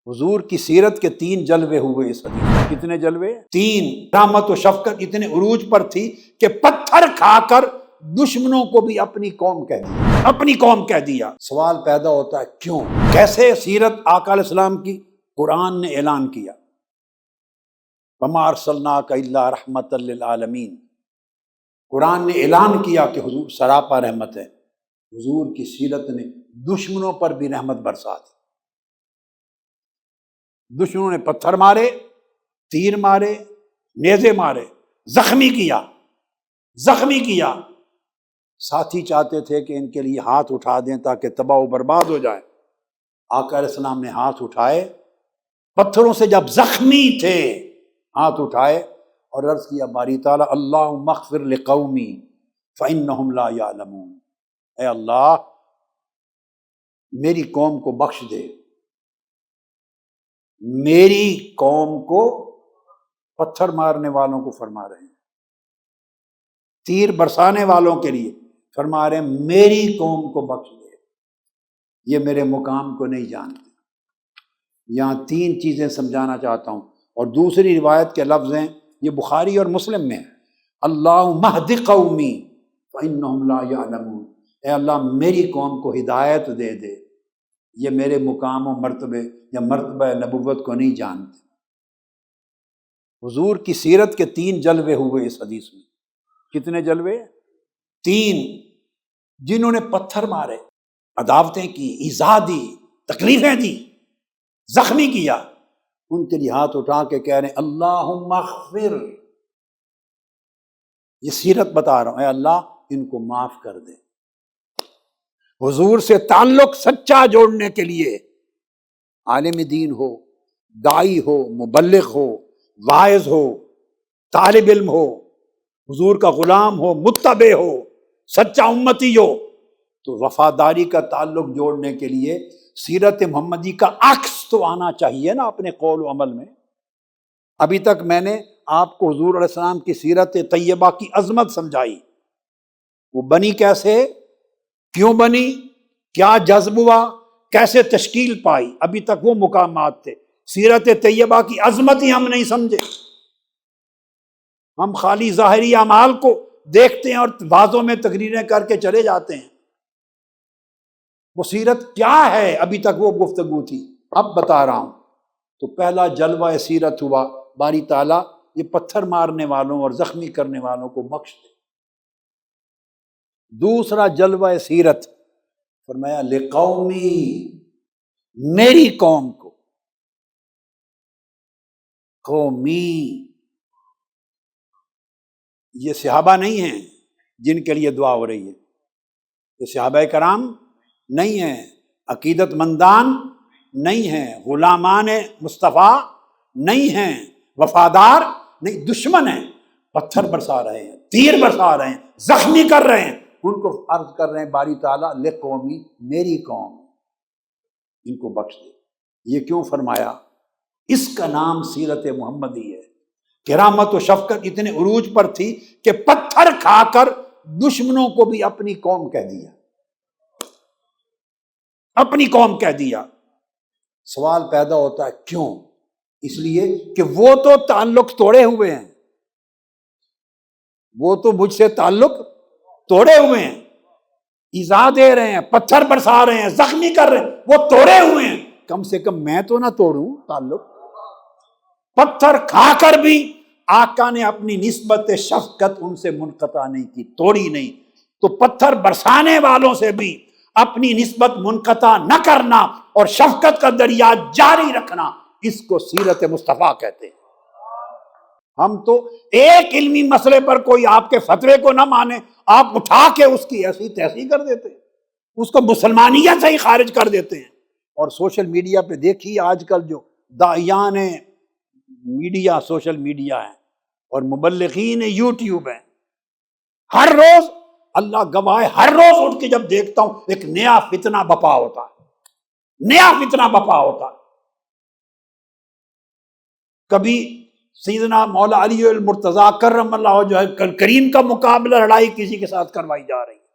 حضور کی سیرت کے 3 جلوے ہوئے اس حدیث میں۔ کتنے جلوے؟ 3۔ رحمت و شفقت اتنے عروج پر تھی کہ پتھر کھا کر دشمنوں کو بھی اپنی قوم کہہ دیا، اپنی قوم کہہ دیا۔ سوال پیدا ہوتا ہے کیوں؟ کیسے سیرت آقا علیہ السلام کی قرآن نے اعلان کیا، وَمَا أَرْسَلْنَاكَ إِلَّا رَحْمَةً لِلْعَالَمِينَ۔ قرآن نے اعلان کیا کہ حضور سراپا رحمت ہے۔ حضور کی سیرت نے دشمنوں پر بھی رحمت برسا دی۔ دشمنوں نے پتھر مارے، تیر مارے، نیزے مارے، زخمی کیا۔ ساتھی چاہتے تھے کہ ان کے لیے ہاتھ اٹھا دیں تاکہ تباہ و برباد ہو جائے۔ آقا علیہ السلام نے ہاتھ اٹھائے، پتھروں سے جب زخمی تھے ہاتھ اٹھائے اور عرض کیا باری تعالیٰ اللہم اغفر لقومی فإنہم لا یعلمون، اے اللہ میری قوم کو بخش دے، میری قوم کو پتھر مارنے والوں کو فرما رہے ہیں، تیر برسانے والوں کے لیے فرما رہے ہیں میری قوم کو بخش دے، یہ میرے مقام کو نہیں جانتے۔ یہاں 3 چیزیں سمجھانا چاہتا ہوں، اور دوسری روایت کے لفظ ہیں، یہ بخاری اور مسلم میں ہے، اللہم اہد قومی فإنہم لا یعلمون، اے اللہ میری قوم کو ہدایت دے دے، یہ میرے مقام و مرتبے یا مرتبہ نبوت کو نہیں جانتے۔ حضور کی سیرت کے 3 جلوے ہوئے اس حدیث میں۔ کتنے جلوے؟ 3۔ جنہوں نے پتھر مارے، عداوتیں کی، ایذا دی، تکلیفیں دی، زخمی کیا، ان کے لیے ہاتھ اٹھا کے کہہ رہے ہیں اللہم اغفر، یہ سیرت بتا رہا ہوں، اے اللہ ان کو معاف کر دے۔ حضور سے تعلق سچا جوڑنے کے لیے عالم دین ہو، داعی ہو، مبلغ ہو، واعظ ہو، طالب علم ہو، حضور کا غلام ہو، متبع ہو، سچا امتی ہو، تو وفاداری کا تعلق جوڑنے کے لیے سیرت محمدی کا عکس تو آنا چاہیے نا اپنے قول و عمل میں۔ ابھی تک میں نے آپ کو حضور علیہ السلام کی سیرت طیبہ کی عظمت سمجھائی، وہ بنی کیسے، کیوں بنی، کیا جذب ہوا، کیسے تشکیل پائی، ابھی تک وہ مقامات تھے۔ سیرت طیبہ کی عظمت ہی ہم نہیں سمجھے، ہم خالی ظاہری اعمال کو دیکھتے ہیں اور وعظوں میں تقریریں کر کے چلے جاتے ہیں۔ وہ سیرت کیا ہے ابھی تک وہ گفتگو تھی، اب بتا رہا ہوں۔ تو پہلا جلوہ سیرت ہوا باری تعالیٰ یہ پتھر مارنے والوں اور زخمی کرنے والوں کو بخش دے۔ دوسرا جلوہ سیرت فرمایا لقومی، میری قوم کو، قومی، یہ صحابہ نہیں ہیں جن کے لیے دعا ہو رہی ہے، یہ صحابہ کرام نہیں ہیں، عقیدت مندان نہیں ہیں، غلامان مصطفیٰ نہیں ہیں، وفادار نہیں، دشمن ہیں، پتھر برسا رہے ہیں، تیر برسا رہے ہیں، زخمی کر رہے ہیں، ان کو عرض کر رہے ہیں باری تعالیٰ لقومی، میری قوم، ان کو بخش دے۔ یہ کیوں فرمایا؟ اس کا نام سیرت محمدی ہے کہ رحمت و شفقت اتنے عروج پر تھی کہ پتھر کھا کر دشمنوں کو بھی اپنی قوم کہہ دیا، اپنی قوم کہہ دیا۔ سوال پیدا ہوتا ہے کیوں؟ اس لیے کہ وہ تو تعلق توڑے ہوئے ہیں، وہ تو مجھ سے تعلق توڑے ہوئے ہیں، ایذا دے رہے ہیں، پتھر برسا رہے ہیں، زخمی کر رہے ہیں، وہ توڑے ہوئے ہیں، کم سے کم میں تو نہ توڑوں تعلق۔ پتھر کھا کر بھی آقا نے اپنی نسبت شفقت ان سے منقطع نہیں کی، توڑی نہیں، تو پتھر برسانے والوں سے بھی اپنی نسبت منقطع نہ کرنا اور شفقت کا دریا جاری رکھنا، اس کو سیرت مصطفیٰ کہتے ہیں۔ ہم تو ایک علمی مسئلے پر کوئی آپ کے فتوے کو نہ مانے، آپ اٹھا کے اس کی ایسی تحصیل کر دیتے ہیں، اس کو مسلمانیت سے ہی خارج کر دیتے ہیں۔ اور سوشل میڈیا پہ دیکھیے آج کل جو داعیان میڈیا، سوشل میڈیا ہے، اور مبلغین یوٹیوب ہیں، ہر روز اللہ گواہ ہے، ہر روز اٹھ کے جب دیکھتا ہوں ایک نیا فتنہ بپا ہوتا ہے، نیا فتنہ بپا ہوتا ہے۔ کبھی سیدنا مولا علی المرتضیٰ کرم اللہ وجہہ کریم کا مقابلہ لڑائی کسی کے ساتھ کروائی جا رہی ہے،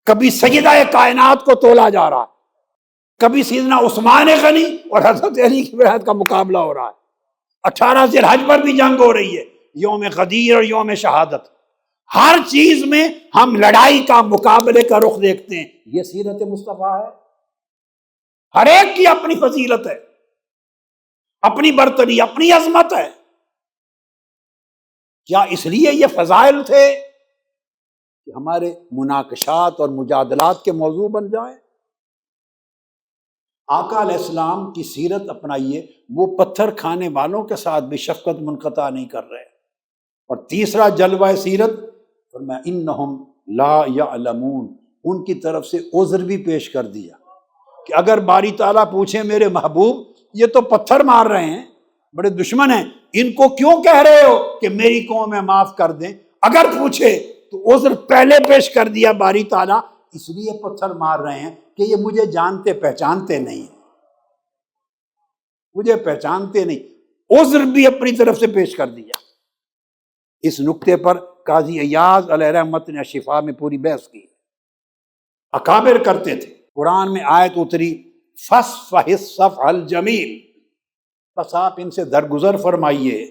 کبھی سیدہ کائنات کو تولا جا رہا ہے، کبھی سیدنا عثمان غنی اور حضرت علی کی بیعت کا مقابلہ ہو رہا ہے، 18 ذی الحج پر بھی جنگ ہو رہی ہے، یوم غدیر اور یوم شہادت، ہر چیز میں ہم لڑائی کا، مقابلے کا رخ دیکھتے ہیں۔ یہ سیرت مصطفیٰ ہے۔ ہر ایک کی اپنی فضیلت ہے، اپنی برتری، اپنی عظمت ہے۔ کیا اس لیے یہ فضائل تھے کہ ہمارے مناقشات اور مجادلات کے موضوع بن جائیں؟ آقا علیہ السلام کی سیرت اپنائیے، وہ پتھر کھانے والوں کے ساتھ بھی شفقت منقطع نہیں کر رہے۔ اور تیسرا جلوہ سیرت فرمایا انہم لا یعلمون، ان کی طرف سے عذر بھی پیش کر دیا کہ اگر باری تعالیٰ پوچھیں میرے محبوب یہ تو پتھر مار رہے ہیں، بڑے دشمن ہیں، ان کو کیوں کہہ رہے ہو کہ میری قوم ہے معاف کر دیں؟ اگر پوچھے تو عذر پہلے پیش کر دیا باری تعالیٰ، اس لیے پتھر مار رہے ہیں کہ یہ مجھے جانتے پہچانتے نہیں، مجھے پہچانتے نہیں، عذر بھی اپنی طرف سے پیش کر دیا۔ اس نقطے پر قاضی ایاز علیہ رحمت نے شفا میں پوری بحث کی۔ اکابر کرتے تھے، قرآن میں آیت اتری فَاصْفَحِ الصَّفْحَ الْجَمِيلَ، بس آپ ان سے درگزر فرمائیے،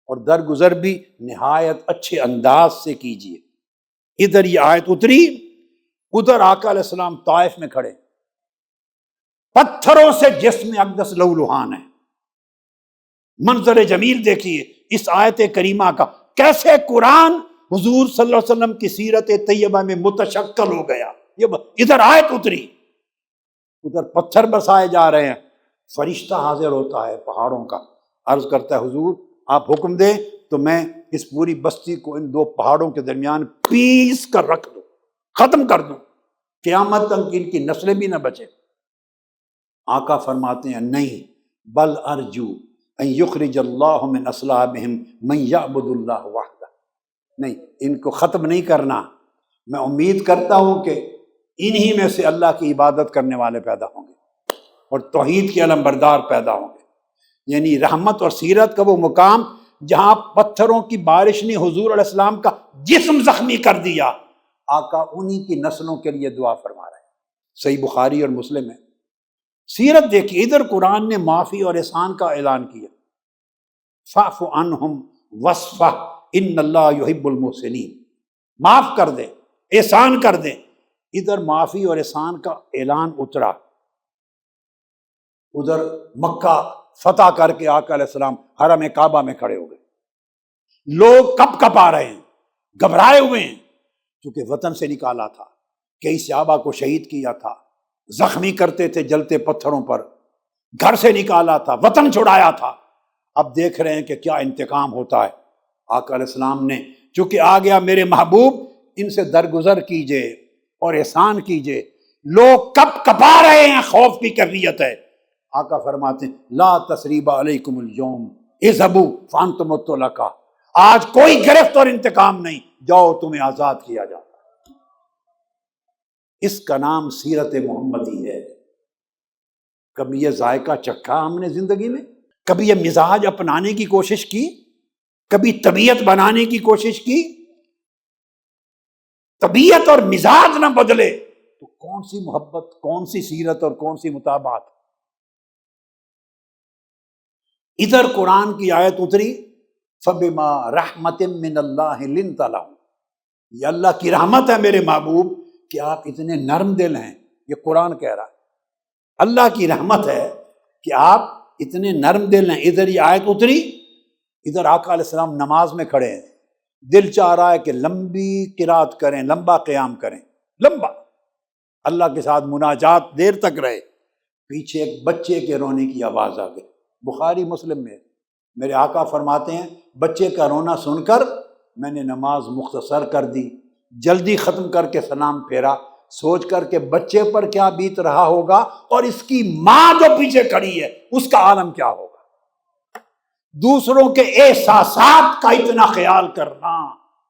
اور درگزر بھی نہایت اچھے انداز سے کیجیے۔ ادھر یہ آیت اتری، ادھر آقا علیہ السلام طائف میں کھڑے، پتھروں سے جسم اقدس لہولہان ہے۔ منظر جمیل دیکھیے اس آیت کریمہ کا، کیسے قرآن حضور صلی اللہ علیہ وسلم کی سیرت طیبہ میں متشکل ہو گیا۔ یہ ادھر آیت اتری، ادھر پتھر برسائے جا رہے ہیں، فرشتہ حاضر ہوتا ہے پہاڑوں کا، عرض کرتا ہے حضور آپ حکم دیں تو میں اس پوری بستی کو ان دو پہاڑوں کے درمیان پیس کر رکھ دوں، ختم کر دوں، قیامت تک ان کی نسلیں بھی نہ بچے۔ آقا فرماتے ہیں نہیں، بل ارجو ان یخرج اللہ من اصلابہم من یعبد اللہ وحدہ، نہیں ان کو ختم نہیں کرنا، میں امید کرتا ہوں کہ انہی میں سے اللہ کی عبادت کرنے والے پیدا ہوں گے اور توحید کے علم بردار پیدا ہوں گے۔ یعنی رحمت اور سیرت کا وہ مقام جہاں پتھروں کی بارش نے حضور علیہ السلام کا جسم زخمی کر دیا، آقا انہی کی نسلوں کے لیے دعا فرما رہے ہیں۔ صحیح بخاری اور مسلم ہے۔ سیرت دیکھیے، ادھر قرآن نے معافی اور احسان کا اعلان کیا، فاعف عنہم واصفح ان اللہ یحب المحسنین، معاف کر دے، احسان کر دے۔ ادھر معافی اور احسان کا اعلان اترا، ادھر مکہ فتح کر کے آقا علیہ السلام حرم کعبہ میں کھڑے ہو گئے، لوگ کپ کپ آ رہے ہیں، گھبرائے ہوئے ہیں، کیونکہ وطن سے نکالا تھا، کئی صحابہ کو شہید کیا تھا، زخمی کرتے تھے جلتے پتھروں پر، گھر سے نکالا تھا، وطن چھڑایا تھا، اب دیکھ رہے ہیں کہ کیا انتقام ہوتا ہے۔ آقا علیہ السلام نے چونکہ آ گیا میرے محبوب، ان سے درگزر کیجئے اور احسان کیجئے، لوگ کپ کپا رہے ہیں، خوف کی کیفیت ہے۔ آقا فرماتے ہیں لا تثریب علیکم اليوم اذهبوا فانتم الطلقاء، آج کوئی گرفت اور انتقام نہیں، جاؤ تمہیں آزاد کیا جاتا۔ اس کا نام سیرت محمدی ہے۔ کبھی یہ ذائقہ چکھا ہم نے زندگی میں؟ کبھی یہ مزاج اپنانے کی کوشش کی؟ کبھی طبیعت بنانے کی کوشش کی؟ طبیعت اور مزاج نہ بدلے تو کون سی محبت، کون سی سیرت اور کون سی مطابعت؟ ادھر قرآن کی آیت اتری فبما رحمت من اللہ لنت لہم، یہ اللہ کی رحمت ہے میرے محبوب کہ آپ اتنے نرم دل ہیں، یہ قرآن کہہ رہا ہے، اللہ کی رحمت ہے کہ آپ اتنے نرم دل ہیں۔ ادھر یہ آیت اتری، ادھر آقا علیہ السلام نماز میں کھڑے ہیں، دل چاہ رہا ہے کہ لمبی قرات کریں، لمبا قیام کریں، لمبا اللہ کے ساتھ مناجات دیر تک رہے، پیچھے ایک بچے کے رونے کی آواز آ گئی، بخاری مسلم میں میرے آقا فرماتے ہیں بچے کا رونا سن کر میں نے نماز مختصر کر دی، جلدی ختم کر کے سلام پھیرا، سوچ کر کے بچے پر کیا بیت رہا ہوگا اور اس کی ماں جو پیچھے کھڑی ہے اس کا عالم کیا ہوگا۔ دوسروں کے احساسات کا اتنا خیال کرنا،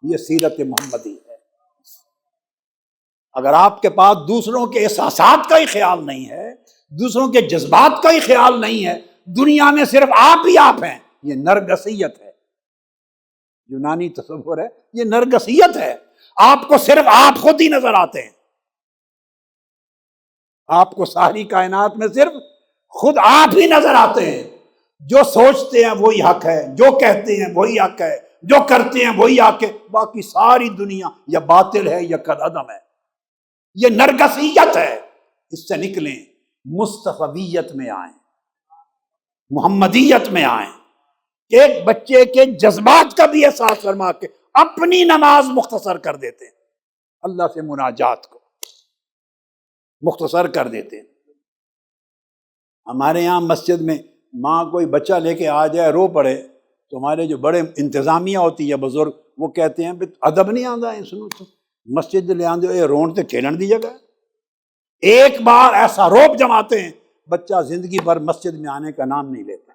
یہ سیرت محمدی ہے۔ اگر آپ کے پاس دوسروں کے احساسات کا ہی خیال نہیں ہے، دوسروں کے جذبات کا ہی خیال نہیں ہے، دنیا میں صرف آپ ہی آپ ہیں، یہ نرگسیت ہے۔ یونانی تصور ہے، یہ نرگسیت ہے، آپ کو صرف آپ خود ہی نظر آتے ہیں۔ آپ کو ساری کائنات میں صرف خود آپ ہی نظر آتے ہیں. جو سوچتے ہیں وہی حق ہے، جو کہتے ہیں وہی حق ہے، جو کرتے ہیں وہی حق ہے. باقی ساری دنیا یا باطل ہے یا قدم ہے. یہ نرگسیت ہے. اس سے نکلیں، مصطفیت میں آئیں، محمدیت میں آئیں. ایک بچے کے جذبات کا بھی احساس فرما کے اپنی نماز مختصر کر دیتے ہیں، اللہ سے مناجات کو مختصر کر دیتے ہیں. ہمارے یہاں مسجد میں ماں کوئی بچہ لے کے آ جائے رو پڑے تو ہمارے جو بڑے انتظامیہ ہوتی ہے بزرگ، وہ کہتے ہیں ادب نہیں آتا ہے، سنو تو مسجد لے آندے اے رون تے کھیلن دی جگہ. ایک بار ایسا روب جماتے ہیں بچہ زندگی بھر مسجد میں آنے کا نام نہیں لیتا،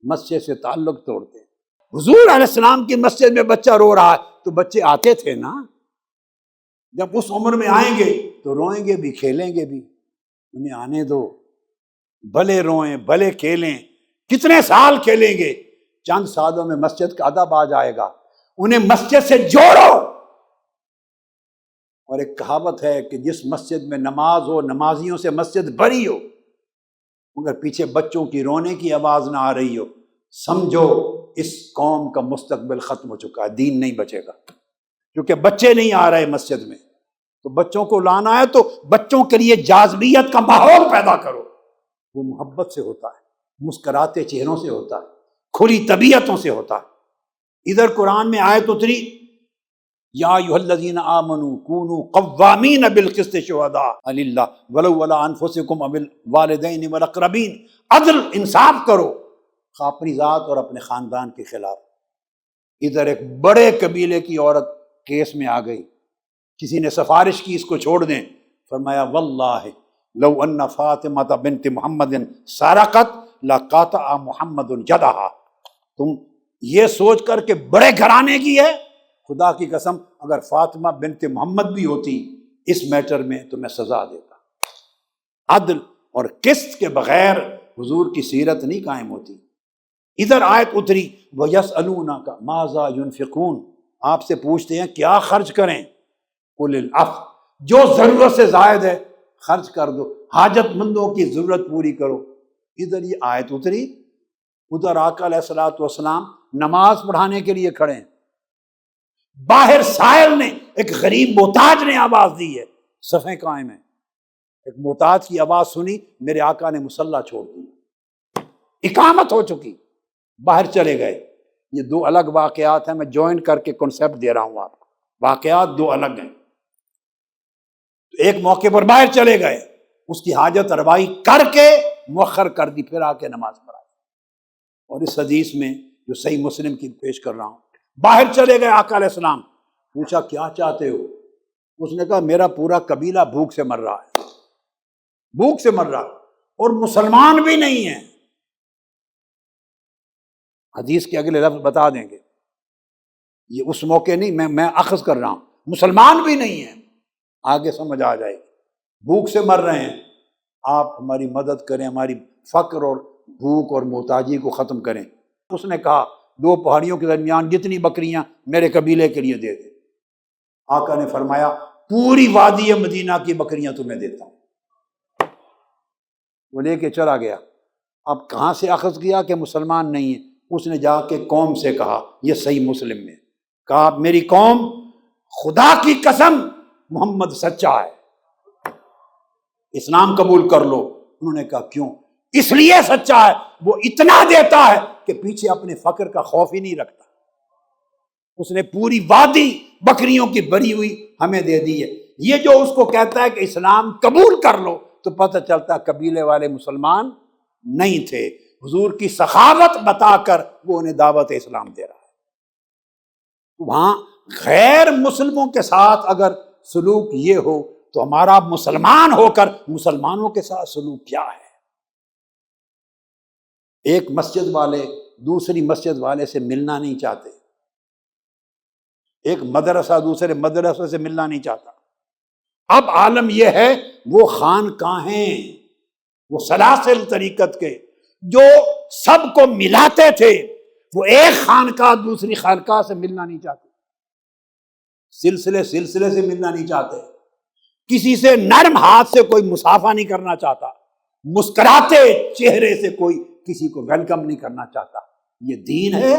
مسجد سے تعلق توڑتے ہیں. حضور علیہ السلام کی مسجد میں بچہ رو رہا ہے تو بچے آتے تھے نا. جب اس عمر میں آئیں گے تو روئیں گے بھی کھیلیں گے بھی. انہیں آنے دو، بھلے روئیں بھلے کھیلیں. کتنے سال کھیلیں گے؟ چند سالوں میں مسجد کا ادب آ جائے گا. انہیں مسجد سے جوڑو. اور ایک کہاوت ہے کہ جس مسجد میں نماز ہو، نمازیوں سے مسجد بھری ہو، مگر پیچھے بچوں کی رونے کی آواز نہ آ رہی ہو، سمجھو اس قوم کا مستقبل ختم ہو چکا ہے، دین نہیں بچے گا. کیونکہ بچے نہیں آ رہے مسجد میں. تو بچوں کو لانا ہے تو بچوں کے لیے جاذبیت کا ماحول پیدا کرو. وہ محبت سے ہوتا ہے، مسکراتے چہروں سے ہوتا ہے، کھلی طبیعتوں سے ہوتا ہے. ادھر قرآن میں آیت اتری، یا ایھا الذین آمنوا کونوا قوامین بالقسط شہداء للہ ولو علی انفسکم او الوالدین والاقربین. عدل انصاف کرو، خواہ اپنی ذات اور اپنے خاندان کے خلاف. ادھر ایک بڑے قبیلے کی عورت کیس میں آ گئی، کسی نے سفارش کی اس کو چھوڑ دیں. فرمایا واللہ لو ان فاطمہ بنت محمد سرقت لقطع محمد یدہا. تم یہ سوچ کر کہ بڑے گھرانے کی ہے، خدا کی قسم اگر فاطمہ بنت محمد بھی ہوتی اس میٹر میں تو میں سزا دیتا. عدل اور قسط کے بغیر حضور کی سیرت نہیں قائم ہوتی. ادھر آیت اتری وَيَسْأَلُونَكَ مَاذَا يُنْفِقُونَ. آپ سے پوچھتے ہیں کیا خرچ کریں. قُلِ الْعَفْوَ. جو ضرورت سے زائد ہے خرچ کر دو، حاجت مندوں کی ضرورت پوری کرو. ادھر یہ آیت اتری، ادھر آقا علیہ الصلوۃ والسلام نماز پڑھانے کے لیے کھڑے ہیں. باہر سائل نے، ایک غریب محتاج نے آواز دی ہے، صفیں قائم ہیں. ایک محتاج کی آواز سنی، میرے آقا نے مصلی چھوڑ دی، اقامت ہو چکی، باہر چلے گئے. یہ دو الگ واقعات ہیں، میں جوائن کر کے کنسیپٹ دے رہا ہوں آپ کو. واقعات دو الگ ہیں. ایک موقع پر باہر چلے گئے، اس کی حاجت روائی کر کے مؤخر کر دی، پھر آ کے نماز پڑھائی. اور اس حدیث میں جو صحیح مسلم کی پیش کر رہا ہوں، باہر چلے گئے آقا علیہ السلام. پوچھا کیا چاہتے ہو؟ اس نے کہا میرا پورا قبیلہ بھوک سے مر رہا ہے، بھوک سے مر رہا ہے، اور مسلمان بھی نہیں ہیں. حدیث کے اگلے لفظ بتا دیں گے، یہ اس موقع نہیں، میں اخذ کر رہا ہوں. مسلمان بھی نہیں ہیں، آگے سمجھ آ جائے گی. بھوک سے مر رہے ہیں، آپ ہماری مدد کریں، ہماری فقر اور بھوک اور محتاجی کو ختم کریں. اس نے کہا دو پہاڑیوں کے درمیان جتنی بکریاں میرے قبیلے کے لیے دے دے. آقا نے فرمایا پوری وادی مدینہ کی بکریاں تمہیں دیتا ہوں. وہ لے کے چلا گیا. اب کہاں سے اخذ کیا کہ مسلمان نہیں ہے؟ اس نے جا کے قوم سے کہا، یہ صحیح مسلم میں کہا میری قوم خدا کی قسم محمد سچا ہے، اسلام قبول کر لو. انہوں نے کہا کیوں؟ اس لیے سچا ہے، وہ اتنا دیتا ہے کہ پیچھے اپنے فقر کا خوف ہی نہیں رکھتا. اس نے پوری وادی بکریوں کی بری ہوئی ہمیں دے دی ہے. یہ جو اس کو کہتا ہے کہ اسلام قبول کر لو تو پتہ چلتا قبیلے والے مسلمان نہیں تھے. حضور کی سخاوت بتا کر وہ انہیں دعوت اسلام دے رہا ہے. وہاں غیر مسلموں کے ساتھ اگر سلوک یہ ہو تو ہمارا مسلمان ہو کر مسلمانوں کے ساتھ سلوک کیا ہے؟ ایک مسجد والے دوسری مسجد والے سے ملنا نہیں چاہتے، ایک مدرسہ دوسرے مدرسے سے ملنا نہیں چاہتا. اب عالم یہ ہے وہ خانقاہیں، وہ سلاسل طریقت کے جو سب کو ملاتے تھے، وہ ایک خانقاہ دوسری خانقاہ سے ملنا نہیں چاہتے، سلسلے سے ملنا نہیں چاہتے. کسی سے نرم ہاتھ سے کوئی مصافحہ نہیں کرنا چاہتا، مسکراتے چہرے سے کوئی کسی کو ویلکم نہیں کرنا چاہتا۔ یہ دین ہے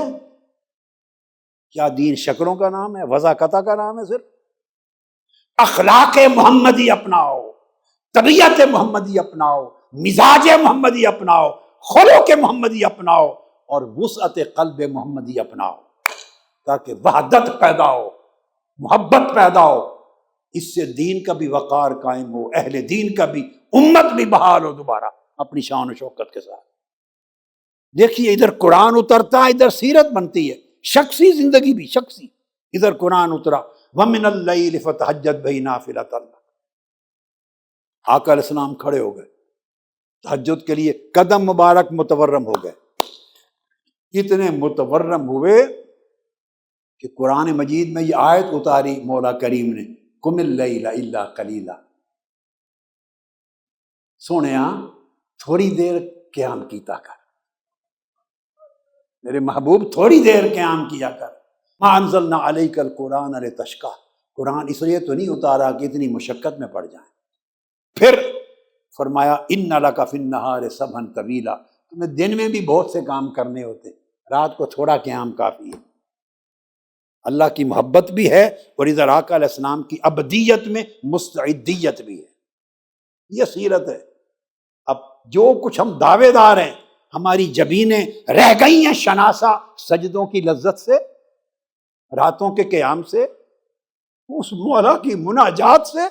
کیا؟ دین شکلوں کا نام ہے، وضاقتہ کا نام ہے؟ صرف اخلاق محمدی اپناؤ، طبیعت محمدی اپناؤ، مزاج محمدی اپناؤ، خلق محمدی اپناؤ، اور وسعت قلب محمدی اپناؤ، تاکہ وحدت پیدا ہو، محبت پیدا ہو۔ اس سے دین کا بھی وقار قائم ہو، اہل دین کا بھی، امت بھی بحال ہو دوبارہ اپنی شان و شوکت کے ساتھ۔ دیکھیے ادھر قرآن اترتا، ادھر سیرت بنتی ہے، شخصی زندگی بھی شخصی۔ ادھر قرآن اترا وَمِنَ اللَّيْلِ فَتَهَجَّدْ بِهِ نَافِلَةً لَكَ، آقا علیہ السلام کھڑے ہو گئے تہجد کے لیے، قدم مبارک متورم ہو گئے، اتنے متورم ہوئے کہ قرآن مجید میں یہ آیت اتاری مولا کریم نے، قُمِ اللَّيْلَ إِلَّا قَلِيلًا، سونیا تھوڑی دیر قیام کیتا کر، میرے محبوب تھوڑی دیر قیام کیا کر۔ مَا أَنزَلْنَا عَلَيْكَ الْقُرْآنَ لِتَشْقَىٰ، قرآن اس لیے تو نہیں اتارا کہ اتنی مشقت میں پڑ جائیں۔ پھر فرمایا إِنَّ لَكَ فِي النَّهَارِ سَبْحًا طَوِيلًا، تمہیں دن میں بھی بہت سے کام کرنے ہوتے، رات کو تھوڑا قیام کافی ہے۔ اللہ کی محبت بھی ہے، اور ادھر آقا علیہ السلام کی ابدیت میں مستعدیت بھی ہے۔ یہ سیرت ہے۔ اب جو کچھ ہم دعوے دار ہیں، ہماری جبینیں رہ گئی ہیں شناسا سجدوں کی لذت سے، راتوں کے قیام سے، اس مولا کی مناجات سے۔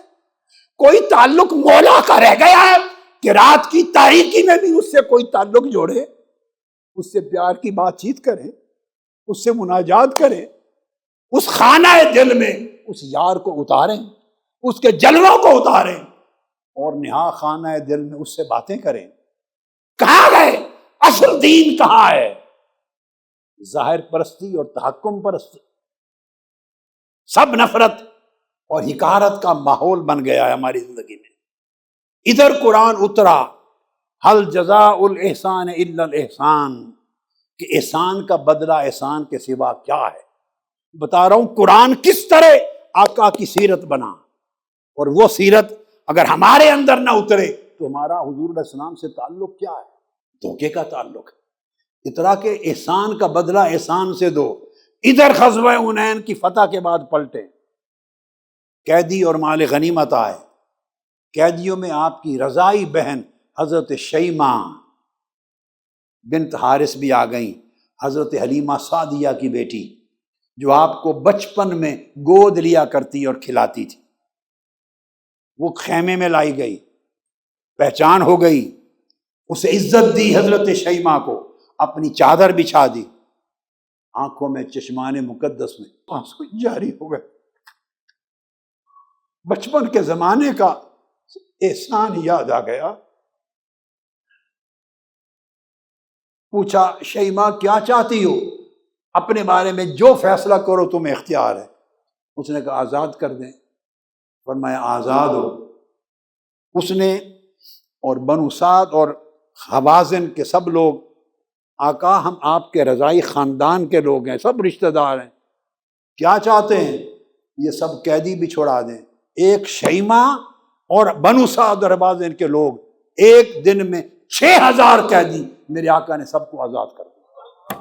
کوئی تعلق مولا کا رہ گیا ہے کہ رات کی تاریکی میں بھی اس سے کوئی تعلق جوڑے، اس سے پیار کی بات چیت کرے، اس سے مناجات کرے، اس خانہ دل میں اس یار کو اتاریں، اس کے جلووں کو اتاریں، اور نہا خانہ دل میں اس سے باتیں کریں۔ کہاں گئے؟ اصل دین کہاں ہے؟ ظاہر پرستی اور تحکم پرستی، سب نفرت اور حقارت کا ماحول بن گیا ہے ہماری زندگی میں۔ ادھر قرآن اترا حل جزاء الاحسان الا الاحسان، کہ احسان کا بدلہ احسان کے سوا کیا ہے۔ بتا رہا ہوں قرآن کس طرح آقا کی سیرت بنا، اور وہ سیرت اگر ہمارے اندر نہ اترے تو ہمارا حضور علیہ السلام سے تعلق کیا ہے؟ دھوکے کا تعلق ہے۔ اترا کہ احسان کا بدلہ احسان سے دو۔ ادھر غزوہ حنین کی فتح کے بعد پلٹے، قیدی اور مال غنیمت آئے، قیدیوں میں آپ کی رضائی بہن حضرت شیمہ بنت حارث بھی آ گئیں، حضرت حلیمہ سعدیہ کی بیٹی، جو آپ کو بچپن میں گود لیا کرتی اور کھلاتی تھی، وہ خیمے میں لائی گئی، پہچان ہو گئی، اسے عزت دی حضرت شیمہ کو، اپنی چادر بچھا دی، آنکھوں میں چشمان مقدس میں آنسو جاری ہو گئے، بچپن کے زمانے کا احسان یاد آ گیا۔ پوچھا شیمہ کیا چاہتی ہو؟ اپنے بارے میں جو فیصلہ کرو تمہیں اختیار ہے۔ اس نے کہا آزاد کر دیں۔ فرمایا آزاد ہو۔ اس نے اور بنو سعد اور حوازن کے سب لوگ، آقا ہم آپ کے رضائی خاندان کے لوگ ہیں، سب رشتہ دار ہیں، کیا چاہتے ہیں؟ یہ سب قیدی بھی چھوڑا دیں۔ ایک شیمہ اور بنو سعد اور حوازن کے لوگ، ایک دن میں 6000 قیدی میرے آقا نے سب کو آزاد کر دیا،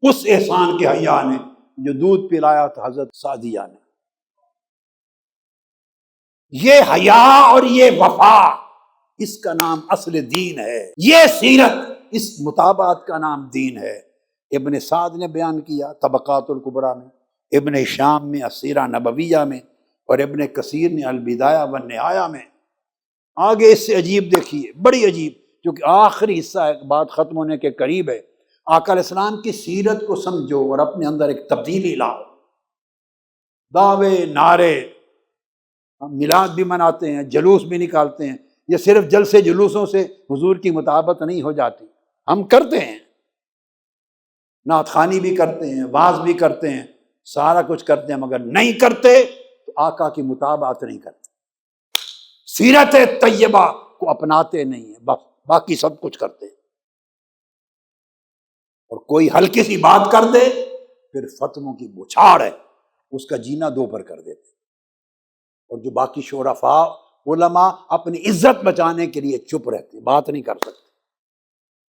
اس احسان کے حیا نے جو دودھ پلایا تھا حضرت سعدیہ نے۔ یہ حیا اور یہ وفا، اس کا نام اصل دین ہے۔ یہ سیرت، اس مطابعت کا نام دین ہے۔ ابن سعد نے بیان کیا طبقات الکبریٰ میں، ابن ہشام میں السیرہ نبویہ میں، اور ابن کثیر نے البدایہ والنہایہ میں۔ آگے اس سے عجیب دیکھیے، بڑی عجیب، کیونکہ آخری حصہ ایک بات ختم ہونے کے قریب ہے۔ آقا علیہ السلام کی سیرت کو سمجھو اور اپنے اندر ایک تبدیلی لاؤ۔ دعوے نعرے، ہم میلاد بھی مناتے ہیں، جلوس بھی نکالتے ہیں، یہ صرف جلسے جلوسوں سے حضور کی مطابقت نہیں ہو جاتی، ہم کرتے ہیں، نعت خوانی بھی کرتے ہیں، واعظ بھی کرتے ہیں، سارا کچھ کرتے ہیں، مگر نہیں کرتے تو آقا کی مطابقت نہیں کرتے، سیرت طیبہ کو اپناتے نہیں ہیں، بس باقی سب کچھ کرتے ہیں۔ اور کوئی ہلکی سی بات کر دے پھر فتووں کی بچھاڑ ہے، اس کا جینا دو پر کر دیتے۔ اور جو باقی شرفاء علماء اپنی عزت بچانے کے لیے چپ رہتے، بات نہیں کر سکتے.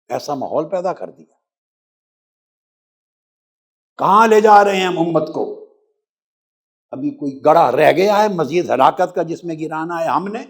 ایسا ماحول پیدا کر دیا. کہاں لے جا رہے ہیں ہم امت کو؟ ابھی کوئی گڑھا رہ گیا ہے مزید ہلاکت کا جس میں گرانا ہے ہم نے؟